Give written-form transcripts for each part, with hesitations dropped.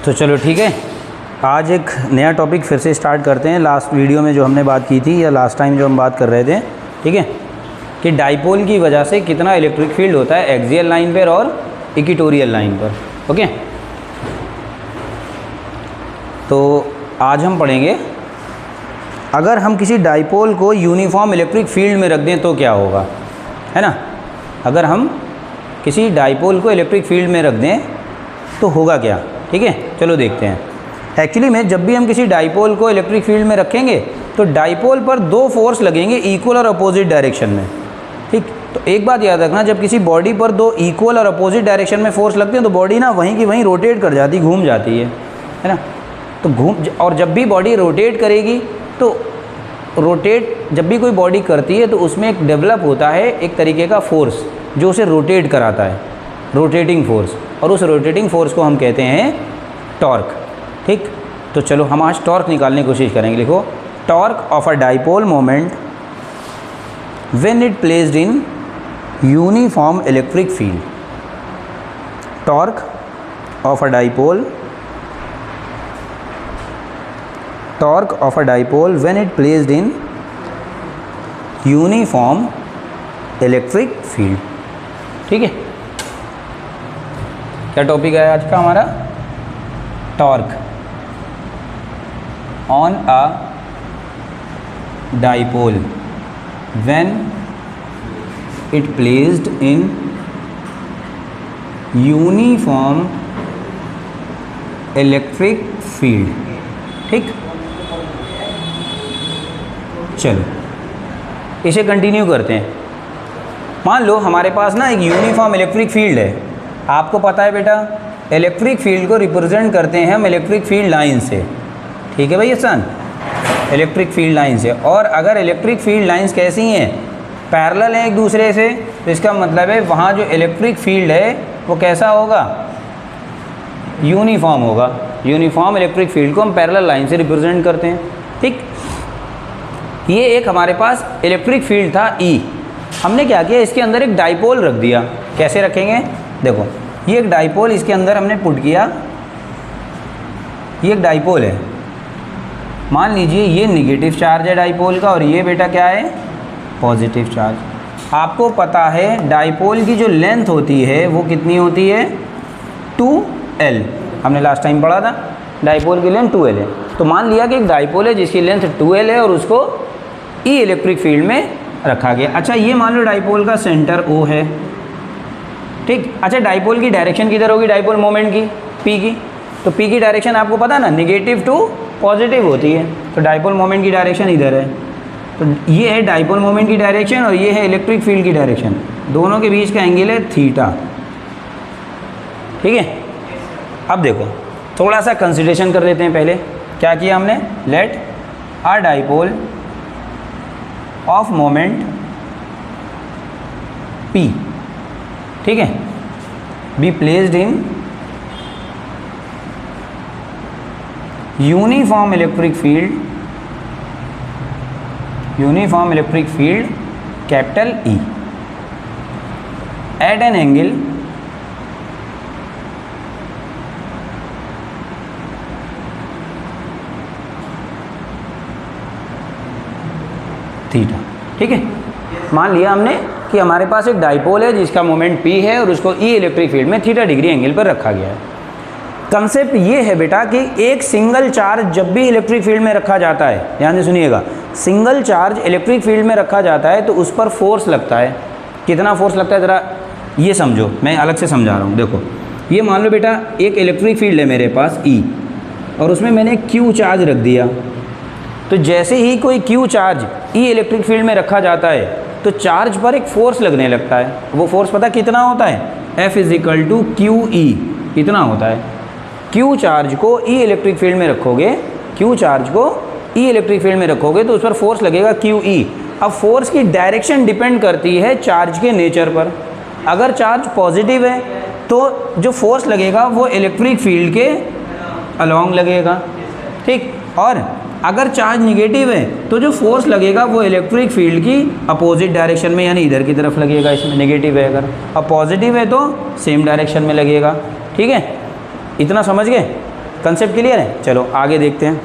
तो चलो ठीक है, आज एक नया टॉपिक फिर से स्टार्ट करते हैं। लास्ट वीडियो में जो हमने बात की थी या लास्ट टाइम जो हम बात कर रहे थे, ठीक है, कि डाइपोल की वजह से कितना इलेक्ट्रिक फील्ड होता है एक्सियल लाइन पर और इक्वेटोरियल लाइन पर। ओके, तो आज हम पढ़ेंगे अगर हम किसी डाइपोल को यूनिफॉर्म इलेक्ट्रिक फील्ड में रख दें तो क्या होगा, है ना। अगर हम किसी डाइपोल को इलेक्ट्रिक फील्ड में रख दें तो होगा क्या, ठीक है। चलो देखते हैं। एक्चुअली में जब भी हम किसी डाइपोल को इलेक्ट्रिक फील्ड में रखेंगे तो डाइपोल पर दो फोर्स लगेंगे इक्वल और अपोजिट डायरेक्शन में, ठीक। तो एक बात याद रखना, जब किसी बॉडी पर दो इक्वल और अपोजिट डायरेक्शन में फोर्स लगते हैं तो बॉडी ना वहीं की वहीं रोटेट कर जाती, घूम जाती है ना। तो और जब भी बॉडी रोटेट करेगी तो जब भी कोई बॉडी करती है तो उसमें एक डेवलप होता है एक तरीके का फोर्स जो उसे रोटेट कराता है, रोटेटिंग फोर्स, और उस रोटेटिंग फोर्स को हम कहते हैं टॉर्क, ठीक। तो चलो हम आज टॉर्क निकालने की कोशिश करेंगे। लिखो, torque of a dipole moment when it placed in uniform electric field. Torque of a dipole when it placed in uniform electric field, ठीक है। क्या टॉपिक है आज का हमारा? Torque on a dipole when it placed in uniform electric field, ठीक। चलो इसे कंटिन्यू करते हैं। मान लो हमारे पास ना एक यूनिफॉर्म इलेक्ट्रिक फील्ड है। आपको पता है बेटा, इलेक्ट्रिक फील्ड को रिप्रेजेंट करते हैं हम इलेक्ट्रिक फील्ड लाइन से, ठीक है भैया सन, इलेक्ट्रिक फील्ड लाइन से। और अगर इलेक्ट्रिक फील्ड लाइंस कैसी हैं, पैरेलल हैं एक दूसरे से, तो इसका मतलब है वहाँ जो इलेक्ट्रिक फील्ड है वो कैसा होगा, यूनिफॉर्म होगा। यूनिफॉर्म इलेक्ट्रिक फील्ड को हम पैरेलल लाइन से रिप्रेजेंट करते हैं, ठीक। ये एक हमारे पास इलेक्ट्रिक फील्ड था E। हमने क्या किया, इसके अंदर एक डाइपोल रख दिया। कैसे रखेंगे, देखो ये एक डाइपोल इसके अंदर हमने पुट किया। ये एक डाइपोल है, मान लीजिए ये निगेटिव चार्ज है डाइपोल का और ये बेटा क्या है, पॉजिटिव चार्ज। आपको पता है डाइपोल की जो लेंथ होती है वो कितनी होती है, 2L। हमने लास्ट टाइम पढ़ा था डाइपोल की लेंथ 2L है। तो मान लिया कि एक डाइपोल है जिसकी लेंथ 2L है और उसको E इलेक्ट्रिक फील्ड में रखा गया। अच्छा, ये मान लो डाइपोल का सेंटर O है, ठीक। अच्छा, डाइपोल की डायरेक्शन किधर होगी, डाइपोल मोमेंट की, P की। तो P की डायरेक्शन आपको पता है ना, नेगेटिव टू पॉजिटिव होती है। तो डाइपोल मोमेंट की डायरेक्शन इधर है। तो ये है डाइपोल मोमेंट की डायरेक्शन और ये है इलेक्ट्रिक फील्ड की डायरेक्शन। दोनों के बीच का एंगल है थीटा, ठीक है। अब देखो थोड़ा सा कंसिडरेशन कर लेते हैं। पहले क्या किया हमने, let a dipole of moment P, ठीक है, be placed in uniform electric field capital E at an angle theta, ठीक है। मान लिया हमने कि हमारे पास एक डाइपोल है जिसका मोमेंट P है और उसको E इलेक्ट्रिक फील्ड में थीटा डिग्री एंगल पर रखा गया है। कंसेप्ट ये है बेटा कि एक सिंगल चार्ज जब भी इलेक्ट्रिक फील्ड में रखा जाता है, ध्यान से सुनिएगा, सिंगल चार्ज इलेक्ट्रिक फील्ड में रखा जाता है तो उस पर फोर्स लगता है। कितना फोर्स लगता है ज़रा ये समझो, मैं अलग से समझा रहा हूँ। देखो ये मान लो बेटा एक इलेक्ट्रिक फील्ड है मेरे पास E और उसमें मैंने Q चार्ज रख दिया। तो जैसे ही कोई Q charge E electric field में रखा जाता है तो चार्ज पर एक फोर्स लगने लगता है। वो फोर्स पता कितना होता है, F = QE, इतना होता है। Q चार्ज को E इलेक्ट्रिक फील्ड में रखोगे, तो उस पर फोर्स लगेगा QE। अब फोर्स की डायरेक्शन डिपेंड करती है चार्ज के नेचर पर। अगर चार्ज पॉजिटिव है तो जो फोर्स लगेगा वो इलेक्ट्रिक फील्ड के अलॉन्ग लगेगा, ठीक। और अगर चार्ज निगेटिव है तो जो फोर्स लगेगा वो इलेक्ट्रिक फील्ड की अपोजिट डायरेक्शन में, यानी इधर की तरफ लगेगा। इसमें नेगेटिव है अगर, अब पॉजिटिव है तो सेम डायरेक्शन में लगेगा, ठीक है। इतना समझ गए। कंसेप्ट क्लियर है? चलो आगे देखते हैं।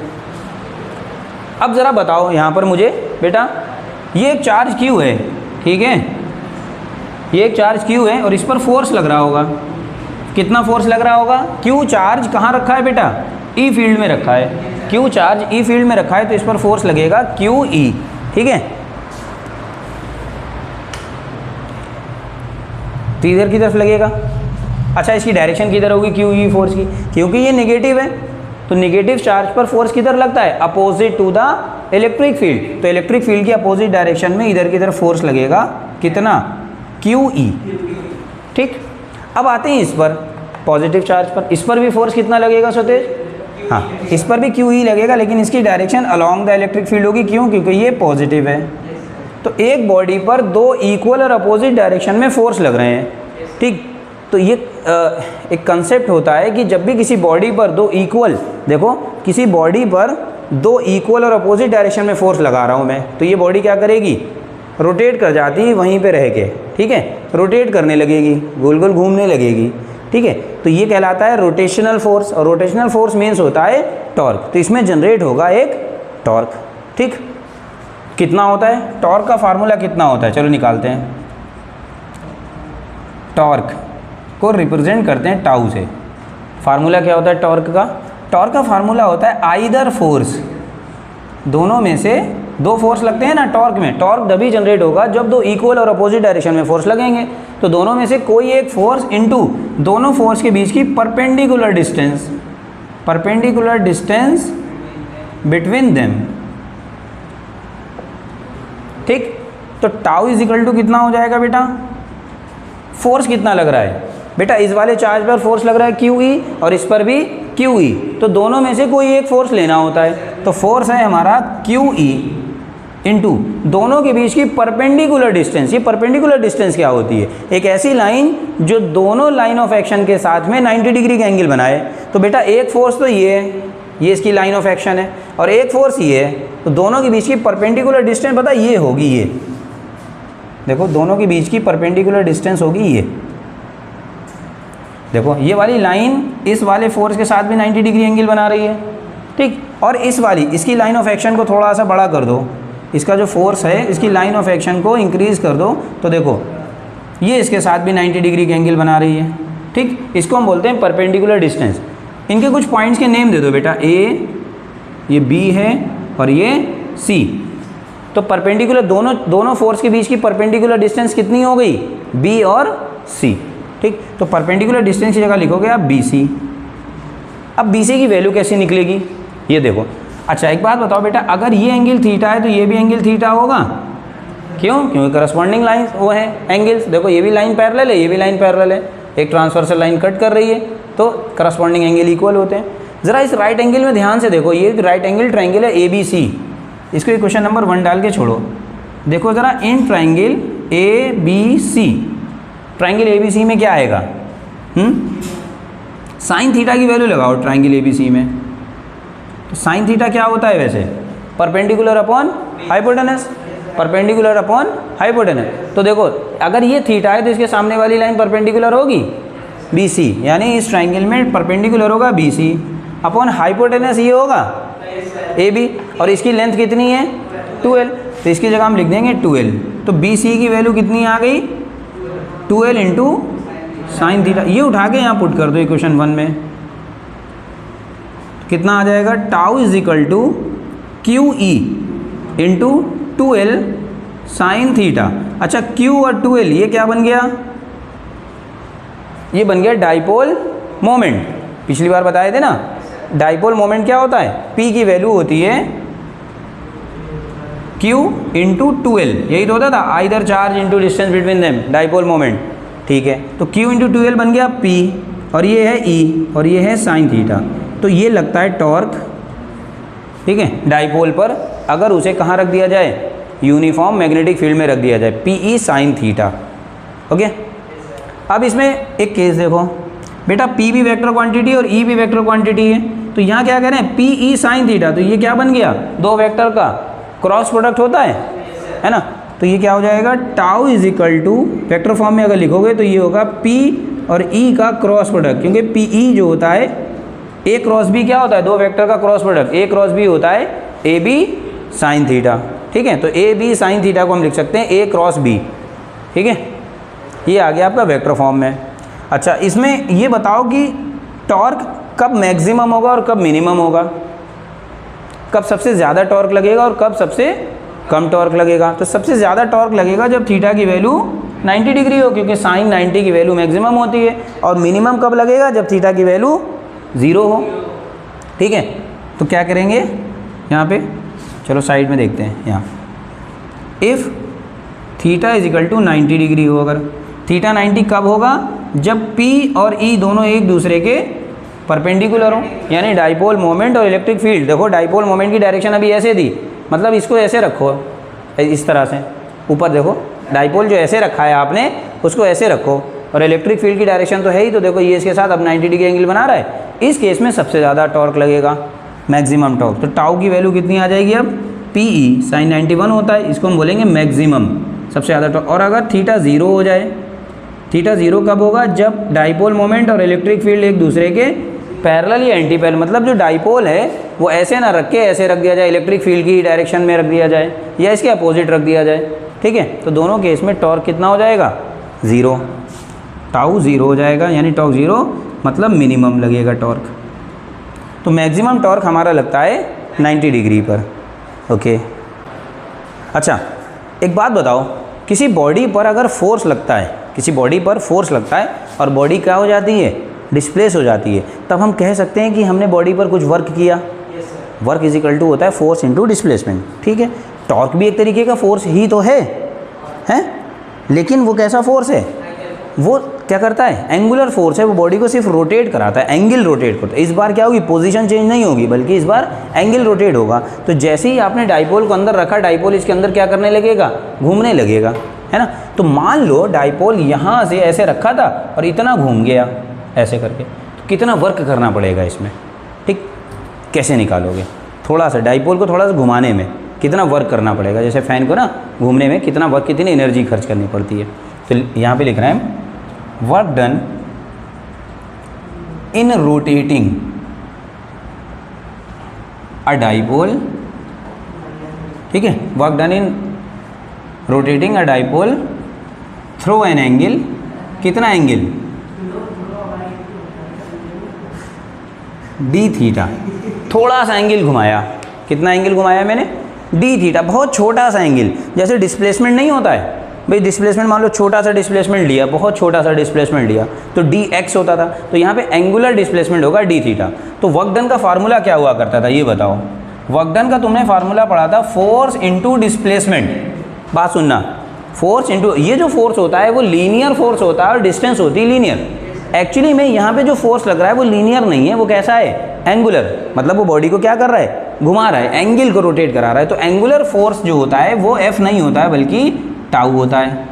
अब ज़रा बताओ यहाँ पर मुझे बेटा, ये एक चार्ज Q है, ठीक है, ये एक चार्ज Q है और इस पर फोर्स लग रहा होगा। कितना फोर्स लग रहा होगा? Q चार्ज कहाँ रखा है बेटा? E फील्ड में रखा है। Q चार्ज E फील्ड में रखा है तो इस पर फोर्स लगेगा QE, ठीक है। तो इधर की तरफ लगेगा। अच्छा, इसकी डायरेक्शन किधर होगी QE फोर्स की? क्योंकि ये नेगेटिव है तो नेगेटिव चार्ज पर फोर्स किधर लगता है? Opposite to the electric field. तो इलेक्ट्रिक फील्ड की अपोजिट डायरेक्शन में इधर की तरफ फोर्स लगेगा कितना? QE, ठीक। अब आते हैं इस पर, पॉजिटिव चार्ज पर। इस पर भी फोर्स कितना लगेगा सतेज? हाँ, इस पर भी QE लगेगा, लेकिन इसकी direction along the electric field होगी। क्यों? क्योंकि ये पॉजिटिव है। तो एक बॉडी पर दो इक्वल और अपोजिट डायरेक्शन में फोर्स लग रहे हैं, ठीक। तो ये एक कंसेप्ट होता है कि जब भी किसी बॉडी पर दो इक्वल, देखो किसी बॉडी पर दो इक्वल और अपोजिट डायरेक्शन में फोर्स लगा रहा हूँ मैं, तो ये बॉडी क्या करेगी? रोटेट कर जाती है वहीं पे रह के, ठीक है, रोटेट करने लगेगी, गोल गोल घूमने लगेगी, ठीक है। तो ये कहलाता है रोटेशनल फोर्स, और रोटेशनल फोर्स मीन्स होता है टॉर्क। तो इसमें जनरेट होगा एक टॉर्क, ठीक। कितना होता है टॉर्क? का फार्मूला कितना होता है? चलो निकालते हैं। टॉर्क को रिप्रेजेंट करते हैं टाउ से। फार्मूला क्या होता है टॉर्क का? टॉर्क का फार्मूला होता है आइदर फोर्स, दोनों में से दो फोर्स लगते हैं ना टॉर्क में। टॉर्क तभी जनरेट होगा जब दो इक्वल और अपोजिट डायरेक्शन में फोर्स लगेंगे। तो दोनों में से कोई एक फोर्स इनटू दोनों फोर्स के बीच की perpendicular distance, perpendicular distance between them, ठीक। तो टाउ इज इक्वल टू कितना हो जाएगा बेटा? फोर्स कितना लग रहा है बेटा? इस वाले चार्ज पर फोर्स लग रहा है QE और इस पर भी QE। तो दोनों में से कोई एक फोर्स लेना होता है। तो फोर्स है हमारा QE इनटू दोनों के बीच की परपेंडिकुलर डिस्टेंस। ये परपेंडिकुलर डिस्टेंस क्या होती है? एक ऐसी लाइन जो दोनों लाइन ऑफ एक्शन के साथ में 90 डिग्री का एंगल बनाए। तो बेटा एक फोर्स तो ये है, ये इसकी लाइन ऑफ एक्शन है, और एक फोर्स ये है। तो दोनों के बीच की परपेंडिकुलर डिस्टेंस पता ये होगी, ये देखो दोनों के बीच की परपेंडिकुलर डिस्टेंस होगी ये। देखो ये वाली लाइन इस वाले फोर्स के साथ भी 90 डिग्री एंगल बना रही है, ठीक। और इस वाली, इसकी लाइन ऑफ एक्शन को थोड़ा सा बड़ा कर दो, इसका जो फोर्स है इसकी लाइन ऑफ एक्शन को इंक्रीज़ कर दो, तो देखो ये इसके साथ भी 90 डिग्री का एंगल बना रही है, ठीक। इसको हम बोलते हैं परपेंडिकुलर डिस्टेंस। इनके कुछ पॉइंट्स के नेम दे दो बेटा। ए, ये B है और ये C। तो परपेंडिकुलर दोनों फोर्स के बीच की परपेंडिकुलर डिस्टेंस कितनी हो गई? B और C, ठीक। तो परपेंडिकुलर डिस्टेंस की जगह लिखोगे आप BC। अब BC की वैल्यू कैसे निकलेगी ये देखो। अच्छा एक बात बताओ बेटा, अगर ये एंगल थीटा है तो ये भी एंगल थीटा होगा। क्यों? क्योंकि करस्पॉन्डिंग लाइन वो है एंगल्स। देखो ये भी लाइन पैरेलल है, ये भी लाइन पैरेलल है, एक ट्रांसवर्सल लाइन कट कर रही है, तो करस्पॉन्डिंग एंगल इक्वल होते हैं। ज़रा इस राइट एंगल में ध्यान से देखो, ये राइट एंगल ट्रायंगल है ABC। इसको क्वेश्चन नंबर 1 डाल के छोड़ो। देखो ज़रा in triangle ABC, triangle ABC में क्या आएगा? साइन थीटा की वैल्यू लगाओ ट्रायंगल ABC में। तो साइन थीटा क्या होता है वैसे? Perpendicular upon hypotenuse, perpendicular upon hypotenuse. तो देखो अगर ये थीटा है तो इसके सामने वाली लाइन परपेंडिकुलर होगी BC, यानी इस ट्रायंगल में परपेंडिकुलर होगा BC अपॉन हाइपोटेनस ये होगा AB, और इसकी लेंथ कितनी है? 2L। तो इसकी जगह हम लिख देंगे 2L। तो BC की वैल्यू कितनी आ गई? 2L into sine theta. ये उठा के यहाँ पुट कर दो इक्वेशन 1 में। कितना आ जाएगा? Tau is equal to QE into 2L sine theta. अच्छा Q और 2L ये क्या बन गया? ये बन गया डाइपोल मोमेंट। पिछली बार बताए थे ना, डाइपोल मोमेंट क्या होता है? P की वैल्यू होती है Q इंटू 2L, यही तो होता था, either charge into distance between them, dipole moment, ठीक है। तो Q इंटू 2L बन गया P, और ये है E और ये है साइन थीटा। तो ये लगता है टॉर्क, ठीक है, डाइपोल पर अगर उसे कहाँ रख दिया जाए? यूनिफॉर्म मैग्नेटिक फील्ड में रख दिया जाए, PE साइन थीटा। ओके, अब इसमें एक केस देखो बेटा, P भी वेक्टर क्वांटिटी और E भी वेक्टर क्वांटिटी है। तो यहाँ क्या कह रहे हैं? PE sine theta. तो ये क्या बन गया? दो वेक्टर का क्रॉस प्रोडक्ट होता है ना। तो ये क्या हो जाएगा? Tau is equal to, vector form में अगर लिखोगे तो ये होगा P और E का क्रॉस प्रोडक्ट, क्योंकि PE जो होता है ए क्रॉस बी क्या होता है? दो वेक्टर का क्रॉस प्रोडक्ट। ए क्रॉस बी होता है ए बी साइन थीटा, ठीक है। तो ए बी साइन थीटा को हम लिख सकते हैं ए क्रॉस बी, ठीक है। ये आ गया आपका वेक्टर फॉर्म में। अच्छा, इसमें ये बताओ कि टॉर्क कब मैक्सिमम होगा और कब मिनिमम होगा, कब सबसे ज़्यादा टॉर्क लगेगा और कब सबसे कम टॉर्क लगेगा। तो सबसे ज़्यादा टॉर्क लगेगा जब थीटा की वैल्यू 90 डिग्री हो, क्योंकि साइन 90 की वैल्यू मैक्सिमम होती है। और मिनिमम कब लगेगा? जब थीटा की वैल्यू 0 हो, ठीक है। तो क्या करेंगे यहाँ पे, चलो साइड में देखते हैं। यहाँ if theta is equal to 90 degree हो, अगर थीटा 90 कब होगा? जब P और E दोनों एक दूसरे के परपेंडिकुलर हो, यानी डाइपोल मोमेंट और इलेक्ट्रिक फील्ड। देखो डाइपोल मोमेंट की डायरेक्शन अभी ऐसे दी, मतलब इसको ऐसे रखो, इस तरह से ऊपर देखो, डाइपोल जो ऐसे रखा है आपने उसको ऐसे रखो, और इलेक्ट्रिक फील्ड की डायरेक्शन तो है ही। तो देखो ये इसके साथ अब 90 डिग्री एंगल बना रहा है। इस केस में सबसे ज़्यादा टॉर्क लगेगा, मैक्सिमम टॉर्क। तो टाउ की वैल्यू कितनी आ जाएगी अब? PE साइन 91 होता है, इसको हम बोलेंगे मैक्सिमम, सबसे ज़्यादा टॉर्क। और अगर थीटा 0 हो जाए, थीटा 0 कब होगा? जब डाइपोल मोमेंट और इलेक्ट्रिक फील्ड एक दूसरे के पैरेलल या एंटी पैरेलल, मतलब जो डाइपोल है वो ऐसे ना रख के ऐसे रख दिया जाए, इलेक्ट्रिक फील्ड की डायरेक्शन में रख दिया जाए, या इसके अपोजिट रख दिया जाए, ठीक है। तो दोनों केस में टॉर्क कितना हो जाएगा? 0, टाउ 0 हो जाएगा, यानी टॉर्क 0 मतलब मिनिमम लगेगा टॉर्क। तो मैक्सिमम टॉर्क हमारा लगता है 90 डिग्री पर, ओके। अच्छा, एक बात बताओ, किसी बॉडी पर अगर फोर्स लगता है, किसी बॉडी पर फोर्स लगता है और बॉडी क्या हो जाती है? डिस्प्लेस हो जाती है, तब हम कह सकते हैं कि हमने बॉडी पर कुछ वर्क किया। वर्क इज इक्वल टू होता है फोर्स इनटू डिस्प्लेसमेंट, ठीक है। टॉर्क भी एक तरीके का फोर्स ही तो है, लेकिन वो कैसा फोर्स है? वो क्या करता है? एंगुलर फोर्स है, वो बॉडी को सिर्फ रोटेट कराता है, एंगल रोटेट करता है। इस बार क्या होगी? पोजीशन चेंज नहीं होगी, बल्कि इस बार एंगल रोटेट होगा। तो जैसे ही आपने डाइपोल को अंदर रखा, डाइपोल इसके अंदर क्या करने लगेगा? घूमने लगेगा, है ना। तो मान लो डाइपोल यहाँ से ऐसे रखा था और इतना घूम गया ऐसे करके, तो कितना वर्क करना पड़ेगा इसमें, ठीक। कैसे निकालोगे? थोड़ा सा डाइपोल को थोड़ा सा घुमाने में कितना वर्क करना पड़ेगा, जैसे फ़ैन को ना घूमने में कितना वर्क, कितनी एनर्जी खर्च करनी पड़ती है। तो यहाँ पे लिख रहे हैं work done in rotating a dipole, ठीक है। Work done in rotating a dipole through an angle, कितना एंगल? D theta. थोड़ा सा एंगल घुमाया, कितना एंगल घुमाया मैंने? डी थीटा, बहुत छोटा सा एंगल। जैसे डिस्प्लेसमेंट नहीं होता है भाई, डिस्प्लेसमेंट मान लो छोटा सा डिस्प्लेसमेंट लिया, बहुत छोटा सा डिस्प्लेसमेंट लिया तो डी एक्स होता था, तो यहाँ पे एंगुलर डिस्प्लेसमेंट होगा डी थीटा। तो वर्क डन का फार्मूला क्या हुआ करता था ये बताओ? वर्क डन का तुमने फार्मूला पढ़ा था फोर्स इनटू डिस्प्लेसमेंट। बात सुनना, फोर्स इनटू, ये जो फोर्स होता है वो लीनियर फोर्स होता है और डिस्टेंस होती है लीनियर। एक्चुअली में यहाँ पे जो फोर्स लग रहा है वो लीनियर नहीं है, वो कैसा है? एंगुलर, मतलब वो बॉडी को क्या कर रहा है? घुमा रहा है, एंगल को रोटेट करा रहा है। तो एंगुलर फोर्स जो होता है वो एफ नहीं होता है, बल्कि टाउ होता है।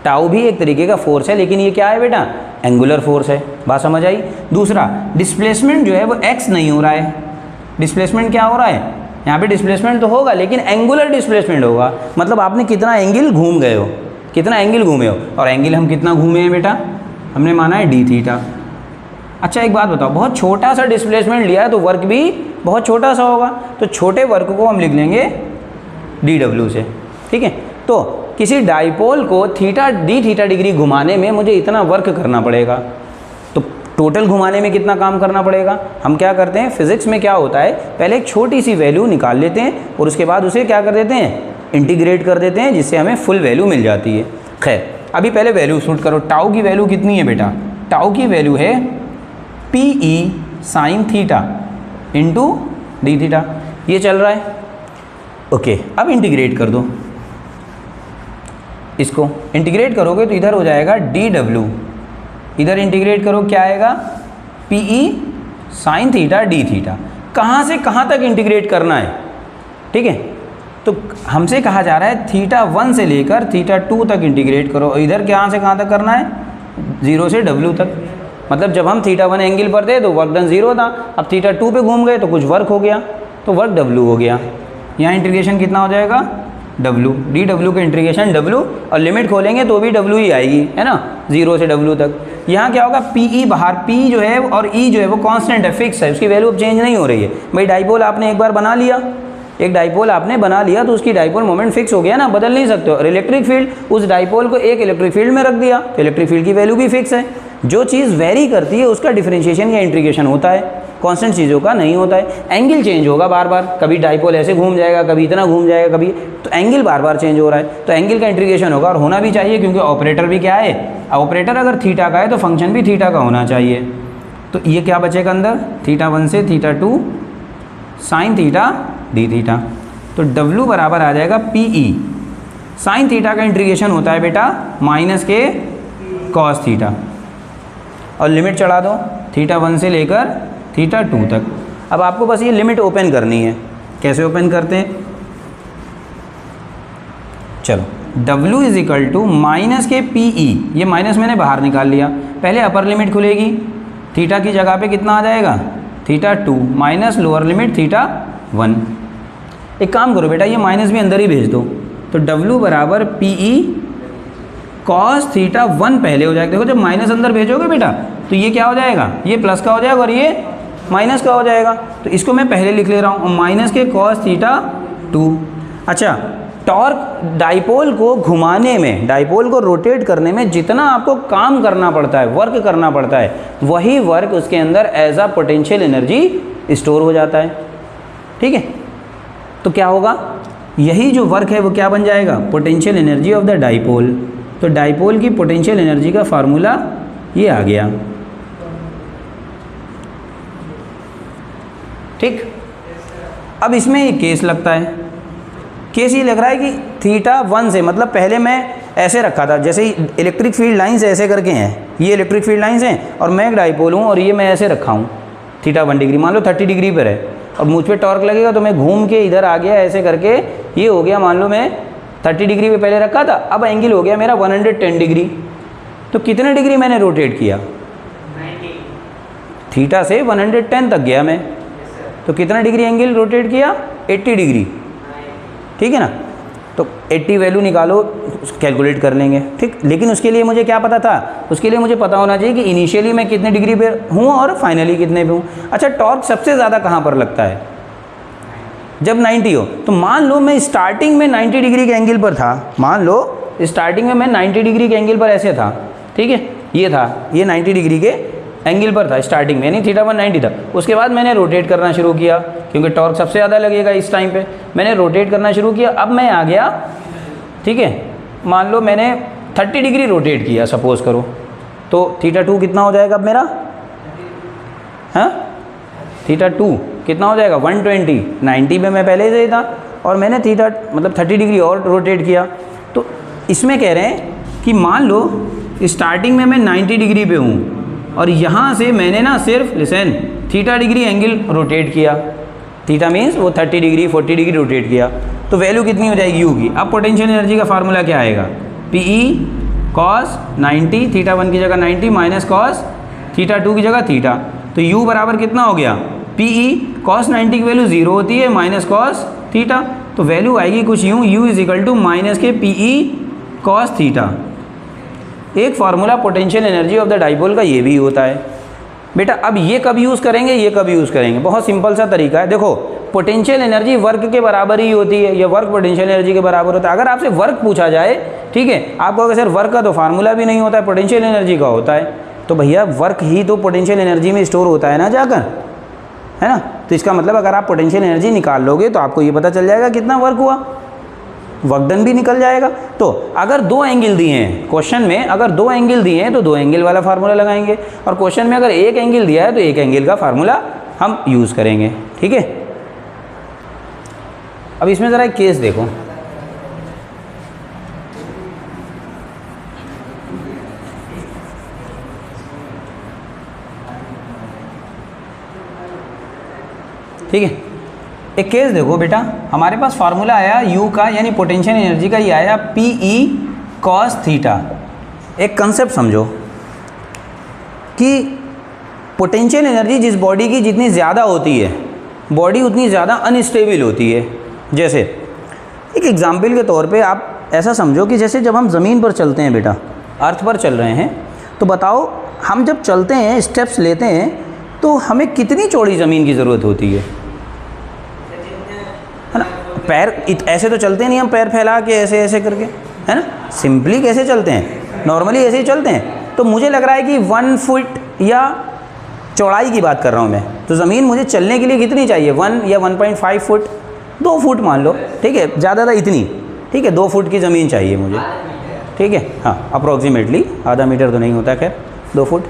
टाउ भी एक तरीके का फोर्स है, लेकिन ये क्या है बेटा? एंगुलर फोर्स है। बात समझ आई? दूसरा, डिस्प्लेसमेंट जो है वो एक्स नहीं हो रहा है, डिस्प्लेसमेंट क्या हो रहा है? यहाँ पे डिस्प्लेसमेंट तो होगा लेकिन एंगुलर डिस्प्लेसमेंट होगा, मतलब आपने कितना एंगल घूम गए हो, कितना एंगल घूमे हो। और एंगल हम कितना घूमे हैं बेटा? हमने माना है डी थीटा। अच्छा एक बात बताओ, बहुत छोटा सा डिस्प्लेसमेंट लिया है तो वर्क भी बहुत छोटा सा होगा, तो छोटे वर्क को हम लिख लेंगे डी डब्ल्यू से, ठीक है। तो किसी डाइपोल को थीटा डी थीटा डिग्री घुमाने में मुझे इतना वर्क करना पड़ेगा, तो टोटल घुमाने में कितना काम करना पड़ेगा? हम क्या करते हैं, फिजिक्स में क्या होता है, पहले एक छोटी सी वैल्यू निकाल लेते हैं और उसके बाद उसे क्या कर देते हैं? इंटीग्रेट कर देते हैं, जिससे हमें फुल वैल्यू मिल जाती है। खैर अभी पहले वैल्यू शूट करो। टाउ की वैल्यू कितनी है बेटा? टाउ की वैल्यू है PE sine theta into D theta, ये चल रहा है, ओके। अब इंटीग्रेट कर दो, इसको इंटीग्रेट करोगे तो इधर हो जाएगा DW, इधर इंटीग्रेट करो क्या आएगा? PE sine theta D theta. कहाँ से कहाँ तक इंटीग्रेट करना है, ठीक है। तो हमसे कहा जा रहा है थीटा 1 से लेकर थीटा 2 तक इंटीग्रेट करो। इधर कहाँ से कहाँ तक करना है? 0 से W तक। मतलब जब हम थीटा 1 एंगल पर थे तो वर्क डन 0 था, अब थीटा 2 पे घूम गए तो कुछ वर्क हो गया, तो वर्क W हो गया। यहाँ इंटीग्रेशन कितना हो जाएगा? डब्लू, डी डब्लू का इंटीग्रेशन डब्लू, और लिमिट खोलेंगे तो भी डब्लू ही आएगी, है ना, 0 से डब्लू तक। यहाँ क्या होगा, पी ई बाहर, पी जो है और ई जो है वो कांस्टेंट है, फिक्स है, उसकी वैल्यू अब चेंज नहीं हो रही है। भाई डाइपोल आपने एक बार बना लिया, एक डाइपोल आपने बना लिया तो उसकी डाइपोल मोमेंट फिक्स हो गया ना, बदल नहीं सकते हो। और इलेक्ट्रिक फील्ड, उस डाइपोल को एक इलेक्ट्रिक फील्ड में रख दिया तो इलेक्ट्रिक फील्ड की वैल्यू भी फिक्स है। जो चीज़ वेरी करती है उसका डिफरेंशिएशन या इंटीग्रेशन होता है, कांस्टेंट चीज़ों का नहीं होता है। एंगल चेंज होगा बार बार, कभी डाइपोल ऐसे घूम जाएगा, कभी इतना घूम जाएगा, कभी, तो एंगल बार बार चेंज हो रहा है, तो एंगल का इंटीग्रेशन होगा, और होना भी चाहिए क्योंकि ऑपरेटर भी क्या है, ऑपरेटर अगर थीटा का है तो फंक्शन भी थीटा का होना चाहिए। तो ये क्या बचेगा अंदर, θ1 से θ2 साइन थीटा डी थीटा। तो W बराबर आ जाएगा पी ई, साइन थीटा का इंटीग्रेशन होता है बेटा माइनस के कॉस थीटा, और लिमिट चढ़ा दो θ1 से लेकर θ2 तक। अब आपको बस ये लिमिट ओपन करनी है, कैसे ओपन करते हैं, चलो W is equal to minus के पी ई, ये माइनस मैंने बाहर निकाल लिया, पहले अपर लिमिट खुलेगी, थीटा की जगह पे कितना आ जाएगा θ2 माइनस लोअर लिमिट θ1। एक काम करो बेटा, ये माइनस भी अंदर ही भेज दो, तो W बराबर पी ई कॉस θ1 पहले हो जाएगा। देखो जब माइनस अंदर भेजोगे बेटा तो ये क्या हो जाएगा, ये प्लस का हो जाएगा और ये माइनस का हो जाएगा, तो इसको मैं पहले लिख ले रहा हूँ, माइनस के कॉस θ2। अच्छा, टॉर्क डाइपोल को घुमाने में, डाइपोल को रोटेट करने में जितना आपको काम करना पड़ता है, वर्क करना पड़ता है, वही वर्क उसके अंदर as a potential energy store हो जाता है। ठीक है, तो क्या होगा, यही जो वर्क है वो क्या बन जाएगा, potential energy of the dipole. तो डाइपोल की पोटेंशियल एनर्जी का फार्मूला ये आ गया। ठीक, अब इसमें एक केस लगता है, केस ये लग रहा है कि θ1 से, मतलब पहले मैं ऐसे रखा था, जैसे ही इलेक्ट्रिक फील्ड लाइंस ऐसे करके हैं, ये इलेक्ट्रिक फील्ड लाइंस हैं और मैं एक डाइपोल हूँ और ये मैं ऐसे रखा हूँ θ1 डिग्री, मान लो 30 डिग्री पर है और मुझ पे टॉर्क लगेगा तो मैं घूम के इधर आ गया ऐसे करके, ये हो गया, मान लो मैं 30 डिग्री पे पहले रखा था, अब एंगल हो गया मेरा 110 डिग्री। तो कितने डिग्री मैंने रोटेट किया, 90, थीटा से 110 तक गया मैं, तो कितना डिग्री एंगल रोटेट किया, 80 डिग्री। ठीक है ना, तो 80 वैल्यू निकालो, कैलकुलेट कर लेंगे। ठीक, लेकिन उसके लिए मुझे क्या पता था, उसके लिए मुझे पता होना चाहिए कि इनिशियली मैं कितने डिग्री पे हूँ और फाइनली कितने पे हूँ। अच्छा, टॉर्क सबसे ज़्यादा कहाँ पर लगता है, जब 90 हो। तो मान लो मैं स्टार्टिंग में 90 डिग्री के एंगल पर था, मान लो स्टार्टिंग में मैं 90 डिग्री के एंगल पर ऐसे था, ठीक है, ये था, ये 90 डिग्री के एंगल पर था स्टार्टिंग में, यानी θ1 90 था। उसके बाद मैंने रोटेट करना शुरू किया, क्योंकि टॉर्क सबसे ज़्यादा लगेगा इस टाइम पे, मैंने रोटेट करना शुरू किया, अब मैं आ गया, ठीक है, मान लो मैंने 30 डिग्री रोटेट किया सपोज़ करो, तो θ2 कितना हो जाएगा अब मेरा, हाँ, θ2 कितना हो जाएगा 120, 90 में मैं पहले से ही था और मैंने मतलब 30 डिग्री और रोटेट किया। तो इसमें कह रहे हैं कि मान लो स्टार्टिंग में मैं 90 डिग्री पे हूँ और यहाँ से मैंने ना सिर्फ लिसन θ डिग्री एंगल रोटेट किया, थीटा मीन्स वो 30 डिग्री 40 डिग्री रोटेट किया, तो वैल्यू कितनी हो जाएगी यू की। अब पोटेंशियल एनर्जी का फार्मूला क्या आएगा, पी ई कॉस 90, θ1 की जगह 90 माइनस कॉस θ2 की जगह थीटा, तो u बराबर कितना हो गया, पी ई कॉस 90 की वैल्यू 0 होती है माइनस कॉस थीटा, तो वैल्यू आएगी कुछ यूँ, u is equal to minus के पी ई कॉस थीटा। एक formula potential energy of the dipole का ये भी होता है बेटा। अब ये कब यूज़ करेंगे, ये कब यूज़ करेंगे, बहुत सिंपल सा तरीका है। देखो पोटेंशियल एनर्जी वर्क के बराबर ही होती है, या वर्क पोटेंशियल एनर्जी के बराबर होता है। अगर आपसे वर्क पूछा जाए, ठीक है, आप कहोगे सर वर्क का तो फार्मूला भी नहीं होता है, पोटेंशियल एनर्जी का होता है, तो भैया वर्क ही तो पोटेंशियल एनर्जी में स्टोर होता है ना जाकर, है ना। तो इसका मतलब अगर आप पोटेंशियल एनर्जी निकाल लोगे तो आपको ये पता चल जाएगा कितना वर्क हुआ, वर्क डन भी निकल जाएगा। तो अगर दो एंगल दिए हैं क्वेश्चन में, अगर दो एंगल दिए हैं तो दो एंगल वाला फार्मूला लगाएंगे, और क्वेश्चन में अगर एक एंगल दिया है तो एक एंगल का फार्मूला हम यूज़ करेंगे, ठीक है। अब इसमें ज़रा एक केस देखो, ठीक है। एक केस देखो बेटा, हमारे पास फार्मूला आया यू का, यानी पोटेंशियल एनर्जी का, ये आया पी ई कॉस थीटा। एक कंसेप्ट समझो कि पोटेंशियल एनर्जी जिस बॉडी की जितनी ज़्यादा होती है, बॉडी उतनी ज़्यादा अनस्टेबल होती है। जैसे एक एग्जाम्पल के तौर पे आप ऐसा समझो कि जैसे जब हम ज़मीन पर चलते हैं बेटा, अर्थ पर चल रहे हैं, तो बताओ हम जब चलते हैं, स्टेप्स लेते हैं, तो हमें कितनी चौड़ी ज़मीन की ज़रूरत होती है ना? पैर ऐसे तो चलते नहीं हम, पैर फैला के ऐसे ऐसे करके, है ना? सिंपली कैसे चलते हैं, नॉर्मली ऐसे ही चलते हैं। तो मुझे लग रहा है कि 1 फुट या चौड़ाई की बात कर रहा हूँ मैं, तो ज़मीन मुझे चलने के लिए कितनी चाहिए, 1 या 1.5 फुट, 2 फुट मान लो, ठीक है, ज़्यादा इतनी, ठीक है, 2 फुट की ज़मीन चाहिए मुझे, ठीक है, हाँ, अप्रॉक्सीमेटली आधा मीटर तो नहीं होता, खैर 2 फुट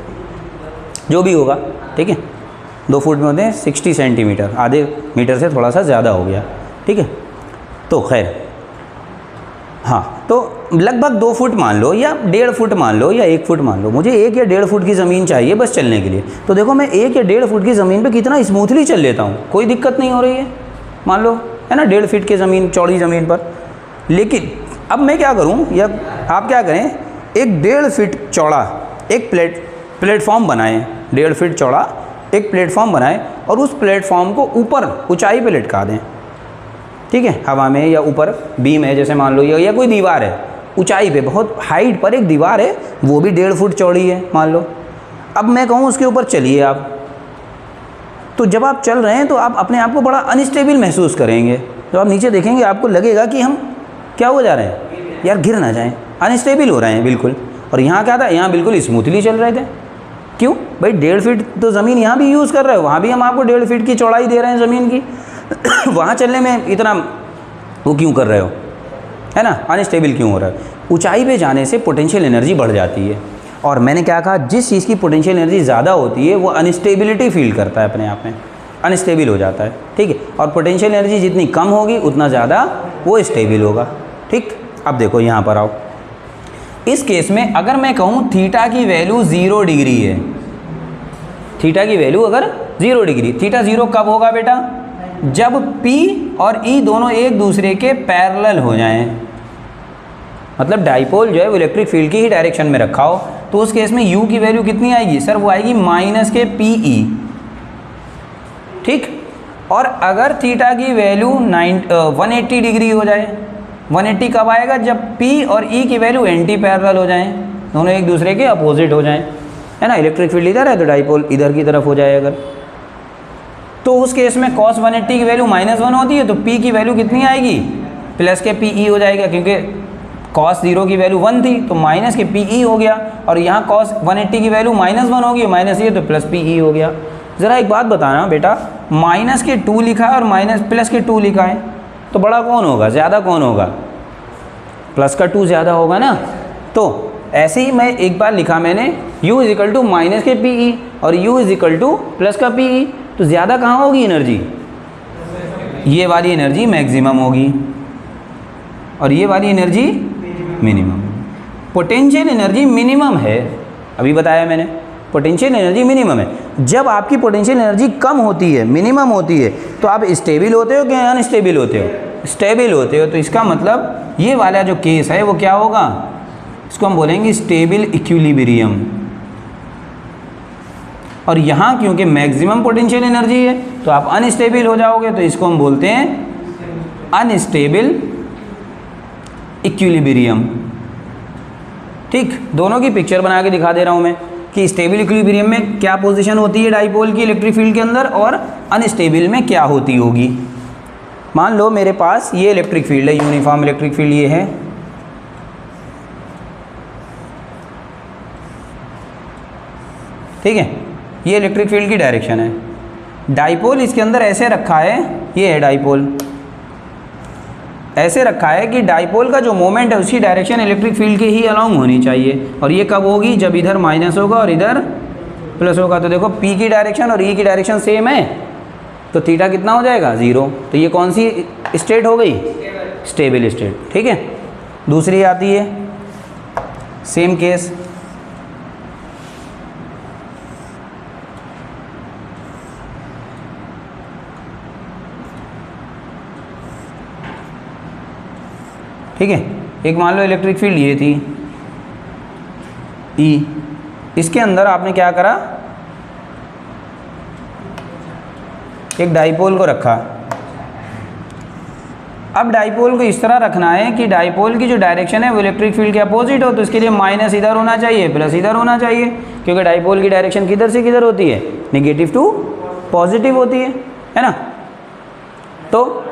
जो भी होगा, ठीक है, 2 फुट में होते हैं 60 सेंटीमीटर, आधे मीटर से थोड़ा सा ज़्यादा हो गया, ठीक है। तो खैर हाँ, तो लगभग 2 फुट मान लो या 1.5 फुट मान लो या 1 फुट मान लो, मुझे 1 या 1.5 फुट की ज़मीन चाहिए बस चलने के लिए। तो देखो मैं 1 या 1.5 फुट की ज़मीन पे कितना स्मूथली चल लेता हूँ, कोई दिक्कत नहीं हो रही है, मान लो, है ना, 1.5 फीट की ज़मीन, चौड़ी ज़मीन पर। लेकिन अब मैं क्या करूँ या आप क्या करें, एक 1.5 फीट चौड़ा एक प्लेटफॉर्म बनाएं, 1.5 फीट चौड़ा एक प्लेटफॉर्म बनाएं और उस प्लेटफॉर्म को ऊपर ऊंचाई पे लटका दें, ठीक है, हवा में या ऊपर बीम है जैसे मान लो, या कोई दीवार है ऊंचाई पे, बहुत हाइट पर एक दीवार है, वो भी 1.5 फुट चौड़ी है मान लो। अब मैं कहूँ उसके ऊपर चलिए आप, तो जब आप चल रहे हैं तो आप अपने आप को बड़ा अनस्टेबल महसूस करेंगे। जब आप नीचे देखेंगे आपको लगेगा कि हम क्या हो जा रहे हैं, यार गिर ना जाएं, अनस्टेबल हो रहे हैं बिल्कुल। और यहाँ क्या था, यहाँ बिल्कुल स्मूथली चल रहे थे। क्यों भाई, 1.5 फीट तो ज़मीन यहाँ भी यूज़ कर रहे हो, वहाँ भी हम आपको 1.5 फीट की चौड़ाई दे रहे हैं ज़मीन की वहाँ चलने में इतना वो क्यों कर रहे हो, है ना, अनस्टेबल क्यों हो रहा है? ऊंचाई पे जाने से पोटेंशियल एनर्जी बढ़ जाती है, और मैंने क्या कहा, जिस चीज़ की पोटेंशियल एनर्जी ज़्यादा होती है वो अनस्टेबिलिटी फील करता है अपने आप में, अनस्टेबल हो जाता है, ठीक है। और पोटेंशियल एनर्जी जितनी कम होगी उतना ज़्यादा वो स्टेबल होगा, ठीक। अब देखो यहाँ पर आओ, इस केस में अगर मैं कहूँ थीटा की वैल्यू 0 डिग्री है, थीटा की वैल्यू अगर 0 डिग्री, थीटा 0 कब होगा बेटा, जब P और E दोनों एक दूसरे के पैरेलल हो जाएं, मतलब डाइपोल जो है वो इलेक्ट्रिक फील्ड की ही डायरेक्शन में रखा हो, तो उस केस में U की वैल्यू कितनी आएगी सर, वो आएगी -PE, ठीक। और अगर थीटा की वैल्यू 180 डिग्री हो जाए, 180 कब आएगा, जब P और E की वैल्यू एंटी पैरेलल हो जाएं, दोनों एक दूसरे के अपोजिट हो जाएं, है ना, इलेक्ट्रिक फील्ड इधर है तो डाइपोल इधर की तरफ हो जाए अगर, तो उस केस में cos 180 की वैल्यू -1 होती है, तो P की वैल्यू कितनी आएगी, प्लस के PE हो जाएगा, क्योंकि cos 0 की वैल्यू 1 थी तो माइनस के PE हो गया, और यहाँ cos 180 की वैल्यू -1 होगी, माइनस ये तो प्लस PE हो गया। ज़रा एक बात बताना बेटा, माइनस के 2 लिखा है और माइनस प्लस के 2 लिखा है, तो बड़ा कौन होगा, ज़्यादा कौन होगा, प्लस का 2 ज़्यादा होगा ना। तो ऐसे ही मैं एक बार लिखा मैंने U इजिकल टू माइनस के PE और U इजिकल टू प्लस का PE, तो ज़्यादा कहाँ होगी एनर्जी, ये वाली एनर्जी मैक्सिमम होगी और ये वाली energy minimum. Potential energy minimum है, अभी बताया मैंने, पोटेंशियल एनर्जी मिनिमम है। जब आपकी पोटेंशियल एनर्जी कम होती है, मिनिमम होती है, तो आप स्टेबल होते हो कि अनस्टेबल होते हो, स्टेबल होते हो। तो इसका मतलब ये वाला जो केस है वो क्या होगा, इसको हम बोलेंगे स्टेबल इक्विलिब्रियम। और यहाँ क्योंकि मैक्सिमम पोटेंशियल एनर्जी है तो आप अनस्टेबल हो जाओगे, तो इसको हम बोलते हैं अनस्टेबल इक्विलिब्रियम, ठीक। दोनों की पिक्चर बना के दिखा दे रहा हूँ मैं कि स्टेबल इक्विलिब्रियम में क्या पोजीशन होती है डाइपोल की इलेक्ट्रिक फील्ड के अंदर, और अनस्टेबल में क्या होती होगी। मान लो मेरे पास ये इलेक्ट्रिक फील्ड है, यूनिफॉर्म इलेक्ट्रिक फील्ड ये है, ठीक है, ये इलेक्ट्रिक फील्ड की डायरेक्शन है। डाइपोल इसके अंदर ऐसे रखा है, ये है डाइपोल, ऐसे रखा है कि डाइपोल का जो मोमेंट है उसकी डायरेक्शन इलेक्ट्रिक फील्ड के ही अलोंग होनी चाहिए, और ये कब होगी, जब इधर माइनस होगा और इधर प्लस होगा। तो देखो P की डायरेक्शन और E की डायरेक्शन सेम है, तो थीटा कितना हो जाएगा, 0। तो ये कौन सी स्टेट हो गई, स्टेबल स्टेट, ठीक है। दूसरी आती है सेम केस, ठीक है। एक मान लो इलेक्ट्रिक फील्ड ये थी E, इसके अंदर आपने क्या करा, एक डाइपोल को रखा, अब डाइपोल को इस तरह रखना है कि डाइपोल की जो डायरेक्शन है वो इलेक्ट्रिक फील्ड के अपोजिट हो, तो इसके लिए माइनस इधर होना चाहिए, प्लस इधर होना चाहिए, क्योंकि डाइपोल की डायरेक्शन किधर से किधर होती है, नेगेटिव टू पॉजिटिव होती है ना। तो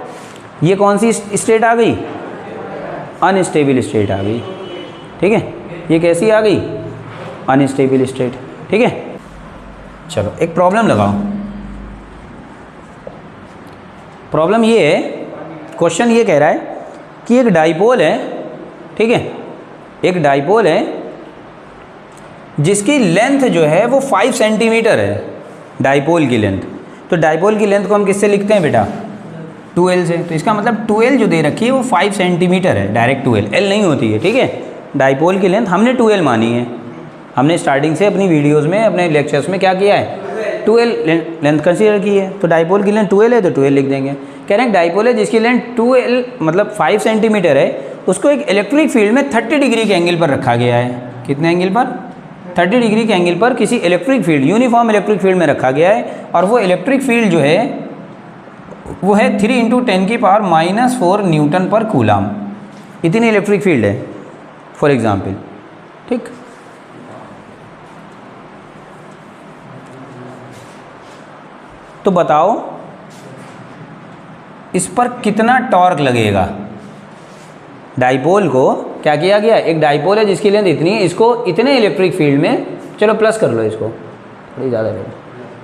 ये कौन सी स्टेट आ गई, अनस्टेबल स्टेट आ गई, ठीक है। ये कैसी आ गई, अनस्टेबल स्टेट, ठीक है। चलो एक प्रॉब्लम लगाओ। प्रॉब्लम ये है, क्वेश्चन ये कह रहा है कि एक डाइपोल है, ठीक है, एक डाइपोल है जिसकी लेंथ जो है वो 5 सेंटीमीटर है, डाइपोल की लेंथ। तो डाइपोल की लेंथ को हम किससे लिखते हैं बेटा, 2L से। तो इसका मतलब 2L जो दे रखी है वो 5 सेंटीमीटर है, डायरेक्ट 2L, L नहीं होती है, ठीक है। डाइपोल की लेंथ हमने 2L मानी है, हमने स्टार्टिंग से अपनी वीडियोस में, अपने लेक्चर्स में क्या किया है, 2L लेंथ कंसीडर की है। तो डाइपोल की लेंथ 2L है तो 2L लिख देंगे। कह रहे हैं डाइपोल है जिसकी लेंथ 2L मतलब 5 सेंटीमीटर है, उसको एक इलेक्ट्रिक फील्ड में 30 डिग्री के एंगल पर रखा गया है। कितने एंगल पर, 30 डिग्री के एंगल पर किसी electric field, uniform electric field में रखा गया है। और वो इलेक्ट्रिक फील्ड जो है वो है 3 × 10⁻⁻⁴ न्यूटन पर कूलाम। इतनी इलेक्ट्रिक फील्ड है फॉर एग्जाम्पल, ठीक। तो बताओ इस पर कितना टॉर्क लगेगा। डाइपोल को क्या किया गया, एक डाइपोल है जिसकी लेंथ इतनी है, इसको इतने इलेक्ट्रिक फील्ड में, चलो प्लस कर लो इसको, थोड़ी ज़्यादा करो,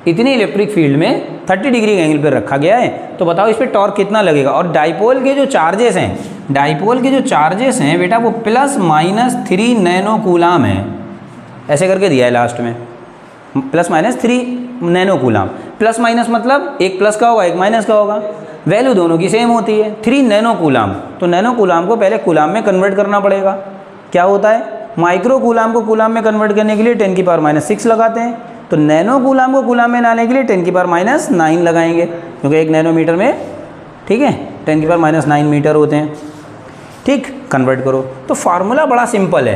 इतनी इलेक्ट्रिक फील्ड में 30 डिग्री के एंगल पर रखा गया है। तो बताओ इस पर टॉर्क कितना लगेगा। और डाइपोल के जो चार्जेस हैं, डाइपोल के जो चार्जेस हैं बेटा वो ±3 नैनो कूलाम है, ऐसे करके दिया है लास्ट में, ±3 नैनो कूलाम। प्लस माइनस मतलब एक प्लस का होगा एक माइनस का होगा, वैल्यू दोनों की सेम होती है, 3 नैनो कूलाम। तो नैनो कूलाम को पहले कूलाम में कन्वर्ट करना पड़ेगा। क्या होता है, माइक्रो कूलाम को कूलाम में कन्वर्ट करने के लिए 10⁻⁻6 लगाते हैं, तो नैनो कूलाम को कूलाम में लाने के लिए 10⁻⁹ लगाएंगे, क्योंकि 1 नैनोमीटर में, ठीक है, 10⁻⁹ मीटर होते हैं, ठीक। कन्वर्ट करो तो फार्मूला बड़ा सिंपल है।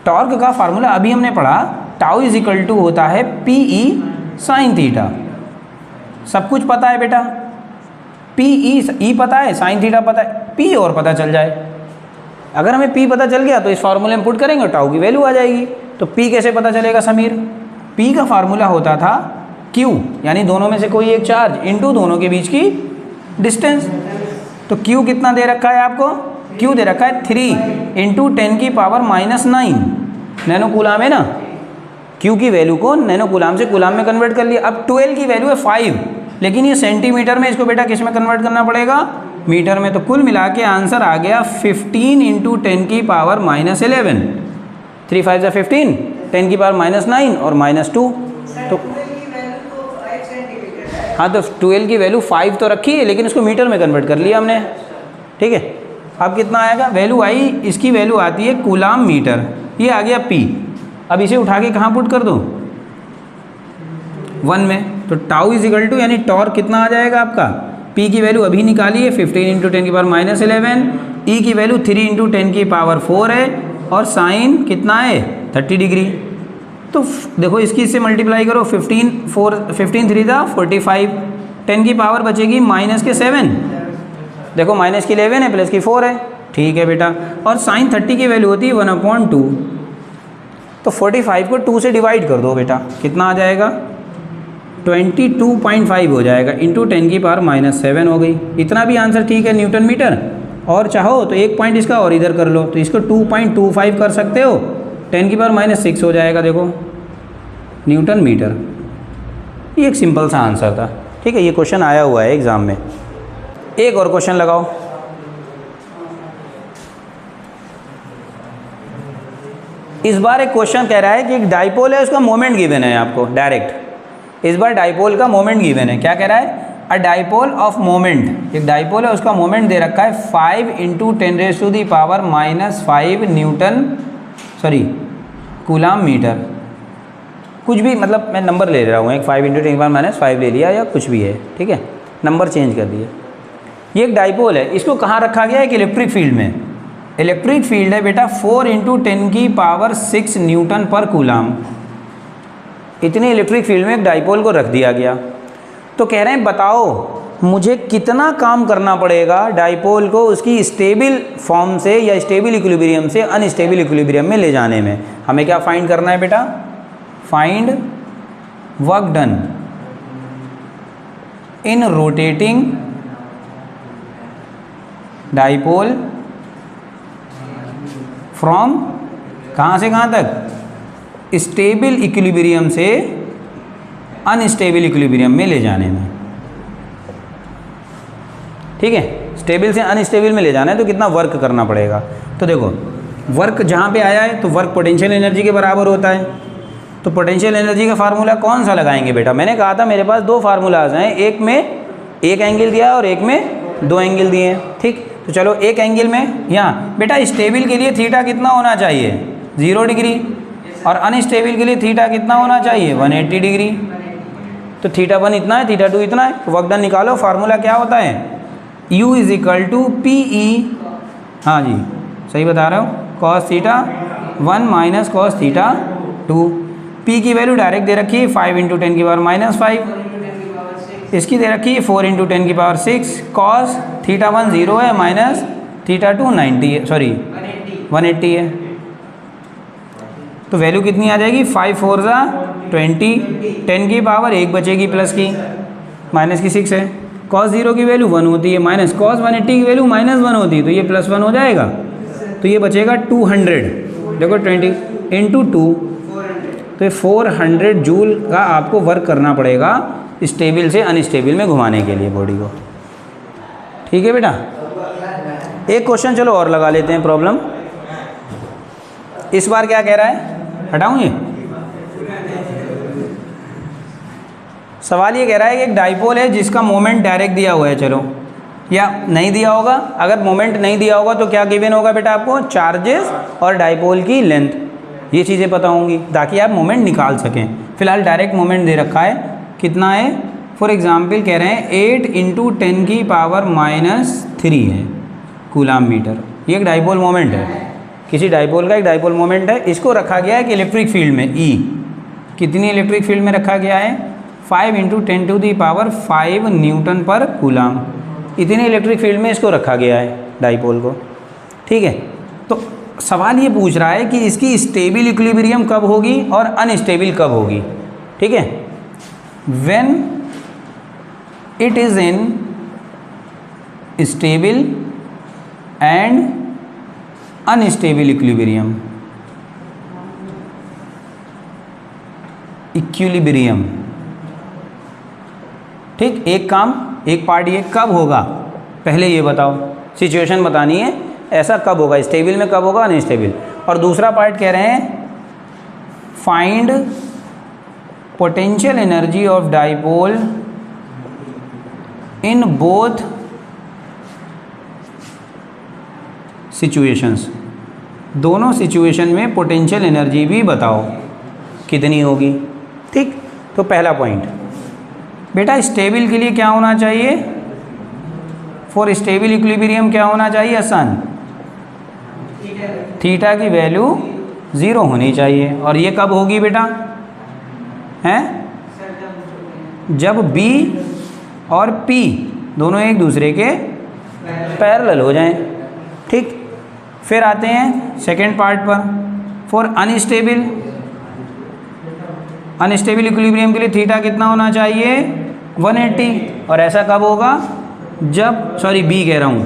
टॉर्क का फार्मूला अभी हमने पढ़ा, टाउ = होता है PE sin थीटा। सब कुछ पता है बेटा, PE पता है, sin थीटा पता है, P और पता चल जाए। अगर हमें P पता चल गया तो इस फार्मूले में पुट करेंगे और टाउ की वैल्यू आ जाएगी। तो P कैसे पता चलेगा समीर, P का फार्मूला होता था Q, यानी दोनों में से कोई एक चार्ज इंटू दोनों के बीच की डिस्टेंस। तो Q कितना दे रखा है आपको, Q दे रखा है 3 × 10⁻⁹ नैनो कूलाम है ना। Q की वैल्यू को नैनो कूलाम से कूलाम में कन्वर्ट कर लिया। अब 12 की वैल्यू है 5, लेकिन ये सेंटीमीटर में, इसको बेटा किस में कन्वर्ट करना पड़ेगा, मीटर में। तो कुल मिला के आंसर आ गया 15 × 10⁻11। 3 × 5 = 15, 10⁻⁹ और -2। तो हाँ, तो 12 की वैल्यू 5 तो रखी है, लेकिन उसको मीटर में कन्वर्ट कर लिया हमने, ठीक है। अब कितना आएगा, वैल्यू आई, इसकी वैल्यू आती है कूलाम मीटर, ये आ गया P। अब इसे उठा के कहाँ पुट कर दो, 1 में। तो टाउ = यानी टॉर्क कितना आ जाएगा आपका, P की वैल्यू अभी निकाली है 15 × 10⁻⁻11, E की वैल्यू 3 × 10⁻⁴ है, और साइन कितना है 30 डिग्री। तो देखो इसकी इससे मल्टीप्लाई करो, 15 3 × 45, 10 की पावर बचेगी -7, देखो माइनस की 11 है प्लस की 4 है, ठीक है बेटा। और साइन 30 की वैल्यू होती है 1/2। तो 45 को 2 से डिवाइड कर दो बेटा, कितना आ जाएगा 22.5 हो जाएगा, इंटू 10⁻⁻7 हो गई। इतना भी आंसर ठीक है न्यूटन मीटर। और चाहो तो एक पॉइंट इसका और इधर कर लो, तो इसको 2.25 कर सकते हो, 10⁻⁻6 हो जाएगा, देखो न्यूटन मीटर। ये एक सिंपल सा आंसर था, ठीक है। ये क्वेश्चन आया हुआ है एग्ज़ाम में। एक और क्वेश्चन लगाओ। इस बार एक क्वेश्चन कह रहा है कि एक डाइपोल है, उसका मोमेंट गिवन है आपको डायरेक्ट। इस बार डाइपोल का मोमेंट गिवन है, क्या कह रहा है, अ डाइपोल ऑफ मोमेंट, एक डाइपोल है उसका मोमेंट दे रखा है 5 × 10⁻⁻5 न्यूटन, सॉरी कूलाम मीटर, कुछ भी, मतलब मैं नंबर ले रहा हूँ, एक 5 × 10⁻⁻5 ले लिया या कुछ भी है, ठीक है, नंबर चेंज कर दिया। ये एक डाइपोल है, इसको कहाँ रखा गया है, एक इलेक्ट्रिक फील्ड में। इलेक्ट्रिक फील्ड है बेटा 4 × 10⁻6 न्यूटन पर कूलाम। इतनी इलेक्ट्रिक फील्ड में एक डाइपोल को रख दिया गया। तो कह रहे हैं बताओ मुझे कितना काम करना पड़ेगा डाइपोल को उसकी स्टेबल फॉर्म से या स्टेबल इक्विलिब्रियम से अनस्टेबल इक्विलिब्रियम में ले जाने में। हमें क्या फाइंड करना है बेटा? Find work done in rotating dipole from कहाँ से कहाँ तक? स्टेबल इक्विलिब्रियम से अनस्टेबल इक्विलिब्रियम में ले जाने में। ठीक है, स्टेबल से अनस्टेबल में ले जाना है तो कितना वर्क करना पड़ेगा। तो देखो वर्क जहाँ पे आया है तो वर्क पोटेंशियल एनर्जी के बराबर होता है। तो पोटेंशियल एनर्जी का फार्मूला कौन सा लगाएंगे बेटा? मैंने कहा था मेरे पास दो फार्मूलाज हैं, एक में एक एंगल दिया है और एक में दो एंगल दिए हैं। ठीक, तो चलो एक एंगल में यहाँ बेटा स्टेबल के लिए थीटा कितना होना चाहिए? 0 डिग्री, और अनस्टेबल के लिए थीटा कितना होना चाहिए? 180 डिग्री। तो थीटा 1 इतना है, थीटा 2 इतना है, तो वर्क डन निकालो। फार्मूला क्या होता है? U is equal to p E, हाँ जी सही बता रहा हूँ, cos theta 1 minus cos theta 2। P की वैल्यू डायरेक्ट दे रखी है 5 इंटू 10 की पावर -5, इसकी दे रखी है 4 इंटू 10 की पावर 6। कॉस थीटा 1 0 है माइनस थीटा 2 90 है, सॉरी 180 है। तो वैल्यू कितनी आ जाएगी? 5 4 ज़ा 20, 10 की पावर 1 बचेगी प्लस की, माइनस की 6 है। कॉस 0 की वैल्यू 1 होती है, माइनस कॉस 180 की वैल्यू -1 होती है, तो ये +1 हो जाएगा। तो ये बचेगा 200, देखो 20 इंटू 2, तो 400 जूल का आपको वर्क करना पड़ेगा स्टेबल से अनस्टेबल में घुमाने के लिए बॉडी को। ठीक है बेटा, एक क्वेश्चन चलो और लगा लेते हैं प्रॉब्लम। इस बार क्या कह रहा है? हटाऊं ये सवाल। ये कह रहा है कि एक डाइपोल है जिसका मोमेंट डायरेक्ट दिया हुआ है, चलो या नहीं दिया होगा। अगर मोमेंट नहीं दिया होगा तो क्या गिवन होगा बेटा आपको? चार्जेस और डाइपोल की लेंथ, ये चीज़ें पता होंगी ताकि आप मोमेंट निकाल सकें। फिलहाल डायरेक्ट मोमेंट दे रखा है, कितना है? फॉर एग्जांपल कह रहे हैं 8 इंटू 10 की पावर -3 है कूलाम मीटर। ये एक डाइपोल मोमेंट है, किसी डाइपोल का एक डाइपोल मोमेंट है। इसको रखा गया है कि इलेक्ट्रिक फील्ड में ई, कितनी इलेक्ट्रिक फील्ड में रखा गया है? 5 into 10 to the power 5 newton per coulomb, इतनी इलेक्ट्रिक फील्ड में इसको रखा गया है डाइपोल को। ठीक है, तो सवाल ये पूछ रहा है कि इसकी स्टेबल इक्विलिब्रियम कब होगी और अनस्टेबल कब होगी। ठीक है, when it is in stable and unstable equilibrium, equilibrium. ठीक, एक काम एक पार्ट ये कब होगा पहले ये बताओ, सिचुएशन बतानी है, ऐसा कब होगा, स्टेबल में कब होगा, अनस्टेबल। और दूसरा पार्ट कह रहे हैं find potential energy of dipole in both situations, दोनों सिचुएशन में पोटेंशियल एनर्जी भी बताओ कितनी होगी। ठीक, तो पहला पॉइंट बेटा स्टेबल के लिए क्या होना चाहिए? फॉर स्टेबल इक्विलिब्रियम क्या होना चाहिए? आसान, थीटा की वैल्यू 0 होनी चाहिए। और ये कब होगी बेटा? हैं जब B और P दोनों एक दूसरे के पैरेलल हो जाएं। ठीक, फिर आते हैं सेकेंड पार्ट पर। फॉर अनस्टेबल, अनस्टेबल इक्विलिब्रियम के लिए थीटा कितना होना चाहिए? 180। और ऐसा कब होगा? जब, सॉरी बी कह रहा हूँ,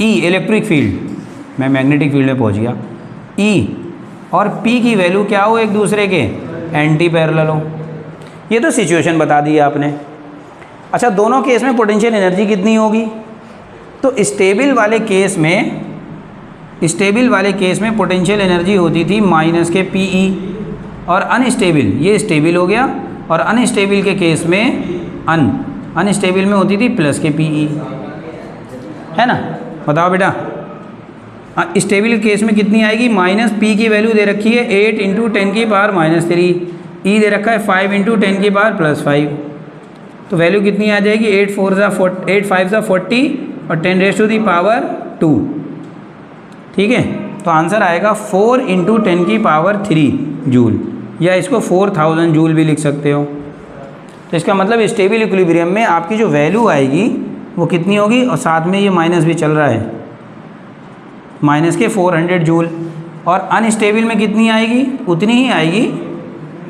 ई इलेक्ट्रिक फील्ड, मैं मैग्नेटिक फील्ड में पहुँच गया। ई और पी की वैल्यू क्या हो? एक दूसरे के एंटी पैरेलल हो। ये तो सिचुएशन बता दी आपने। अच्छा, दोनों केस में पोटेंशियल एनर्जी कितनी होगी? तो स्टेबल वाले केस में, स्टेबल वाले केस में पोटेंशियल एनर्जी होती थी माइनस के पीई, और अनस्टेबल, ये स्टेबल हो गया, और अनस्टेबल के केस में अनस्टेबल में होती थी प्लस के पीई, है ना? बताओ बेटा, स्टेबल केस में कितनी आएगी? माइनस पी की वैल्यू दे रखी है 8 इंटू 10 की पावर -3, ई दे रखा है 5 इंटू 10 की पावर +5, तो वैल्यू कितनी आ जाएगी? 8 5 ज़ा 40 और 10 रेज़ टू दी पावर 2। ठीक है, तो आंसर आएगा 4 इंटू 10 की पावर 3 जूल, या इसको 4000 जूल भी लिख सकते हो। तो इसका मतलब स्टेबल इक्विलिब्रियम में आपकी जो वैल्यू आएगी वो कितनी होगी, और साथ में ये माइनस भी चल रहा है, माइनस के 400 जूल। और अनस्टेबल में कितनी आएगी, उतनी ही आएगी,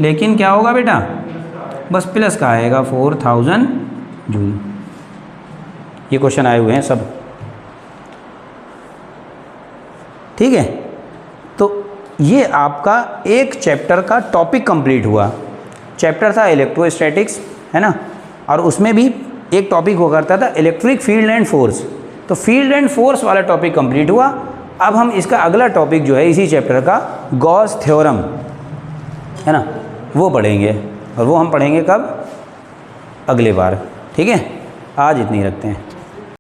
लेकिन क्या होगा बेटा, बस प्लस का आएगा 4000 जूल। ये क्वेश्चन आए हुए हैं सब, ठीक है। तो ये आपका एक चैप्टर का टॉपिक कंप्लीट हुआ। चैप्टर था इलेक्ट्रोस्टैटिक्स, है ना, और उसमें भी एक टॉपिक हुआ करता था इलेक्ट्रिक फील्ड एंड फोर्स। तो फील्ड एंड फोर्स वाला टॉपिक कंप्लीट हुआ। अब हम इसका अगला टॉपिक जो है इसी चैप्टर का, गॉस थ्योरम, है ना, वो पढ़ेंगे। और वो हम पढ़ेंगे कब, अगले बार, ठीक है। आज इतनी रखते हैं।